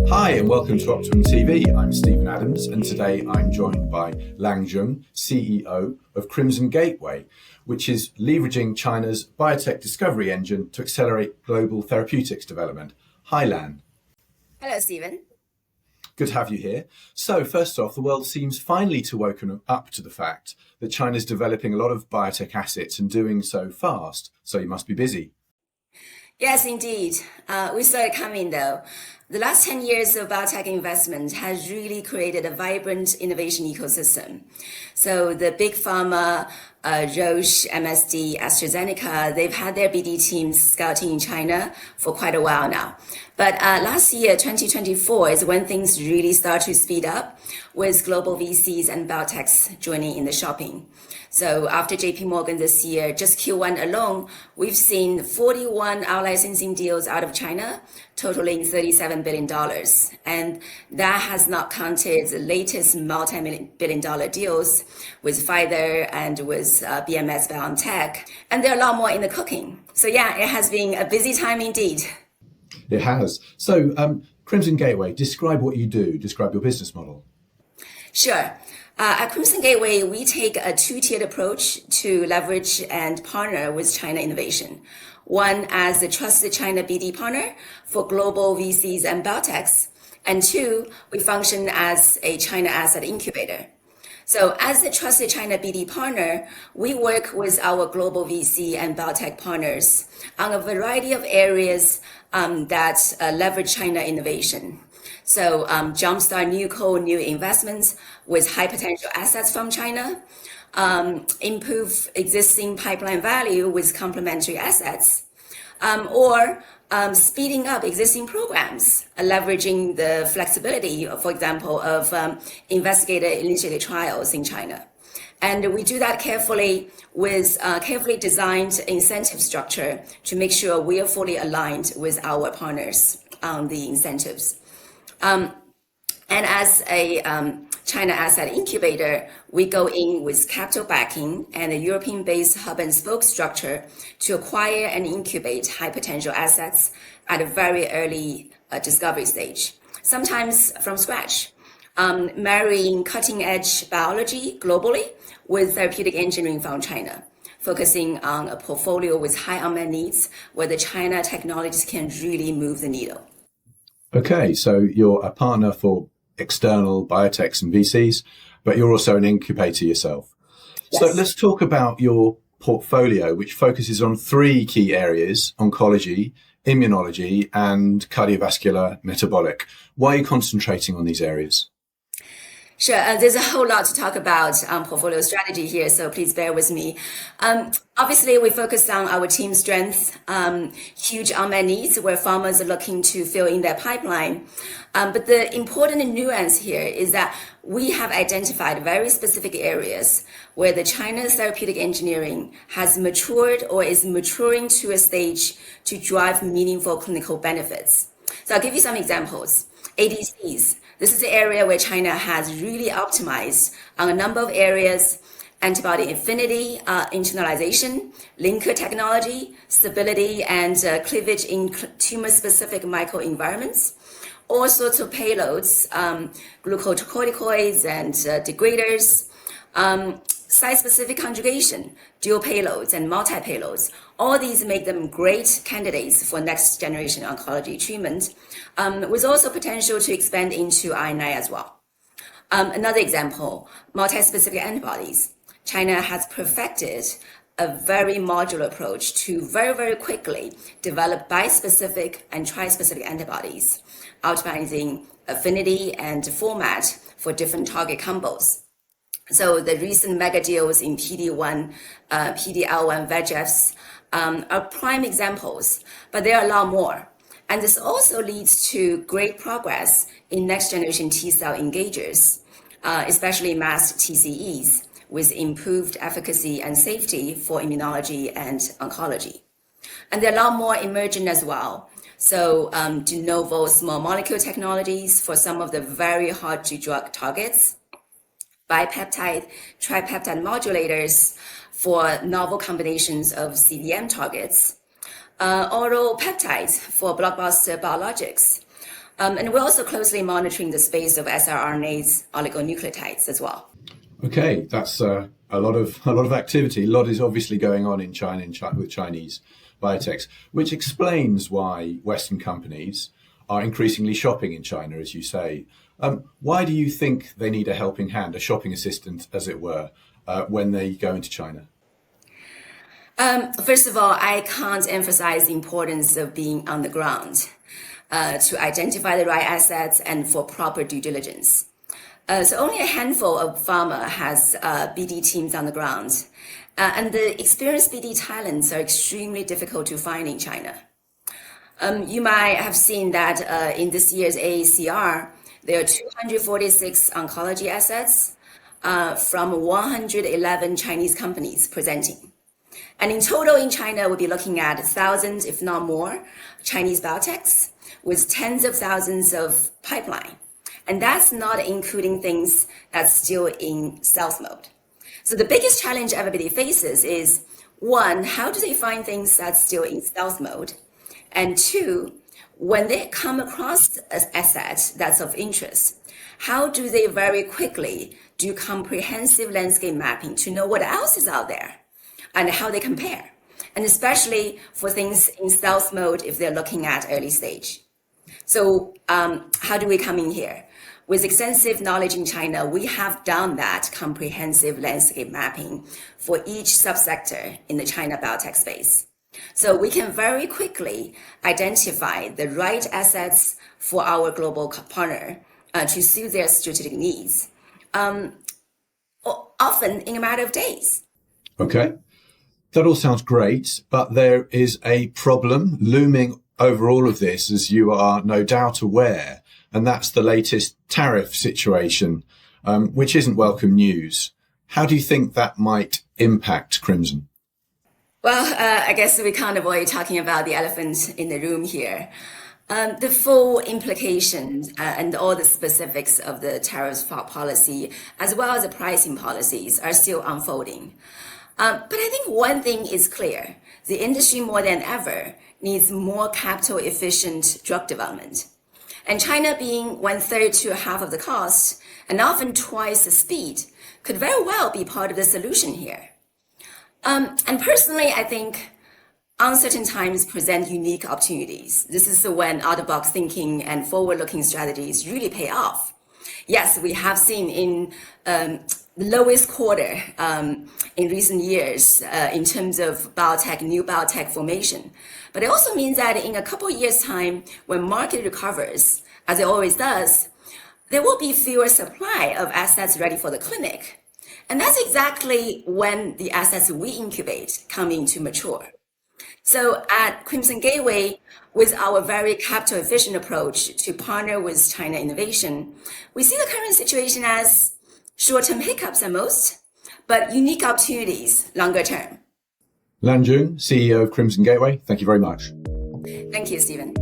Hi and welcome to Optimum TV. I'm Stephen Adams and today I'm joined by Lan Zhang, CEO of Crimson Gateway, which is leveraging China's biotech discovery engine to accelerate global therapeutics development. Hi Lan. Hello Stephen. Good to have you here. So first off, the world seems finally to woken up to the fact that China's developing a lot of biotech assets and doing so fast, so you must be busy. Yes, indeed. We saw it coming though. The last 10 years of biotech investment has really created a vibrant innovation ecosystem. So the big pharma, Roche, MSD, AstraZeneca, they've had their BD teams scouting in China for quite a while now. But last year, 2024, is when things really start to speed up with global VCs and biotechs joining in the shopping. So after JP Morgan this year, just Q1 alone, we've seen 41 out-licensing deals out of China, totaling $37 billion. And that has not counted the latest multi-billion-dollar deals with Pfizer and with BMS BioTech. And there are a lot more in the cooking. So yeah, it has been a busy time indeed. It has. So Crimson Gateway, describe what you do, describe your business model. Sure. At Crimson Gateway, we take a two-tiered approach to leverage and partner with China innovation. One, as the trusted China BD partner for global VCs and biotechs. And two, we function as a China asset incubator. So as the trusted China BD partner, we work with our global VC and biotech partners on a variety of areas that leverage China innovation. So jumpstart new investments with high potential assets from China, improve existing pipeline value with complementary assets, or speeding up existing programs, leveraging the flexibility, for example, of investigator-initiated trials in China. And we do that carefully with carefully designed incentive structure to make sure we are fully aligned with our partners on the incentives. And as a China asset incubator, we go in with capital backing and a European-based hub and spoke structure to acquire and incubate high potential assets at a very early discovery stage, sometimes from scratch, marrying cutting-edge biology globally with therapeutic engineering from China, focusing on a portfolio with high unmet needs where the China technologies can really move the needle. Okay, so you're a partner for external biotechs and VCs, but you're also an incubator yourself. Yes. So let's talk about your portfolio, which focuses on three key areas: oncology, immunology, and cardiovascular metabolic. Why are you concentrating on these areas? Sure. There's a whole lot to talk about portfolio strategy here, so please bear with me. Obviously, we focus on our team strength, huge unmet needs where farmers are looking to fill in their pipeline. But the important nuance here is that we have identified very specific areas where the China's therapeutic engineering has matured or is maturing to a stage to drive meaningful clinical benefits. So I'll give you some examples. ADCs. This is the area where China has really optimized on a number of areas: antibody affinity, internalization, linker technology, stability, and cleavage in tumor-specific microenvironments. All sorts of payloads, glucocorticoids and degraders, site-specific conjugation, dual payloads and multi-payloads. All these make them great candidates for next-generation oncology treatment, with also potential to expand into I&I as well. Another example, multi-specific antibodies. China has perfected a very modular approach to very, very quickly develop bispecific and trispecific antibodies, optimizing affinity and format for different target combos. So the recent mega deals in PD-1, PD-L1 VEGFs are prime examples, but there are a lot more. And this also leads to great progress in next generation T-cell engagers, especially masked TCEs, with improved efficacy and safety for immunology and oncology. And there are a lot more emerging as well. So de novo small molecule technologies for some of the very hard to drug targets, bipeptide, tripeptide modulators for novel combinations of CDM targets, oral peptides for blockbuster biologics, And we're also closely monitoring the space of sRNAs, oligonucleotides as well. Okay, that's a lot of activity. A lot is obviously going on in China with Chinese biotechs, which explains why Western companies are increasingly shopping in China, as you say. Why do you think they need a helping hand, a shopping assistant, as it were, when they go into China? First of all, I can't emphasize the importance of being on the ground to identify the right assets and for proper due diligence. So only a handful of pharma has BD teams on the ground, and the experienced BD talents are extremely difficult to find in China. You might have seen that in this year's AACR, there are 246 oncology assets from 111 Chinese companies presenting. And in total in China, we'll be looking at thousands, if not more, Chinese biotechs with tens of thousands of pipeline. And that's not including things that's still in stealth mode. So the biggest challenge everybody faces is, one, how do they find things that's still in stealth mode? And two, when they come across an asset that's of interest, how do they very quickly do comprehensive landscape mapping to know what else is out there and how they compare? And especially for things in stealth mode if they're looking at early stage. So how do we come in here? With extensive knowledge in China, we have done that comprehensive landscape mapping for each subsector in the China biotech space. So we can very quickly identify the right assets for our global partner to suit their strategic needs, often in a matter of days. Okay, that all sounds great, but there is a problem looming over all of this, as you are no doubt aware, and that's the latest tariff situation, which isn't welcome news. How do you think that might impact Crimson? Well, I guess we can't avoid talking about the elephant in the room here. The full implications and all the specifics of the tariffs policy, as well as the pricing policies, are still unfolding. But I think one thing is clear. The industry more than ever needs more capital efficient drug development. And China being 1/3 to half of the cost and often twice the speed could very well be part of the solution here. And personally, I think uncertain times present unique opportunities. This is when out-of-box thinking and forward-looking strategies really pay off. Yes, we have seen in the lowest quarter in recent years in terms of new biotech formation. But it also means that in a couple of years' time, when market recovers, as it always does, there will be fewer supply of assets ready for the clinic. And that's exactly when the assets we incubate come into mature. So at Crimson Gateway, with our very capital efficient approach to partner with China innovation, we see the current situation as short-term hiccups at most, but unique opportunities longer term. Lan Zhang, CEO of Crimson Gateway, thank you very much. Thank you, Stephen.